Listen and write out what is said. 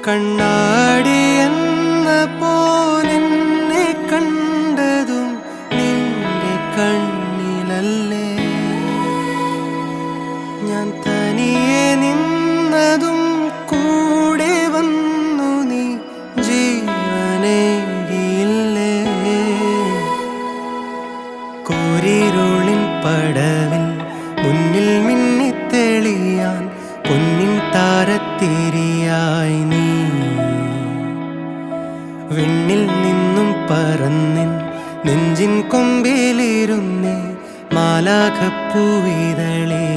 കണ്ണാടി എന്ന പോലെന്നെ കണ്ടതും നിന്റെ കണ്ണിലല്ലേ. ഞാൻ തനിയെ നിന്നതും കൂടെ വന്നു നീ ജീവനേകിയില്ലേ. കൂരിരുളിൻ പടവിൽ മുന്നിൽ മിന്നിത്തെളിയാൻ പൊന്നിൻ താരത്തിരിയായി നീ. വിണ്ണിൽ നിന്നും പറന്നിൻ നെഞ്ചിൻ കൊമ്പിലിരുന്നേ മാലാഖപ്പൂവിതളേ.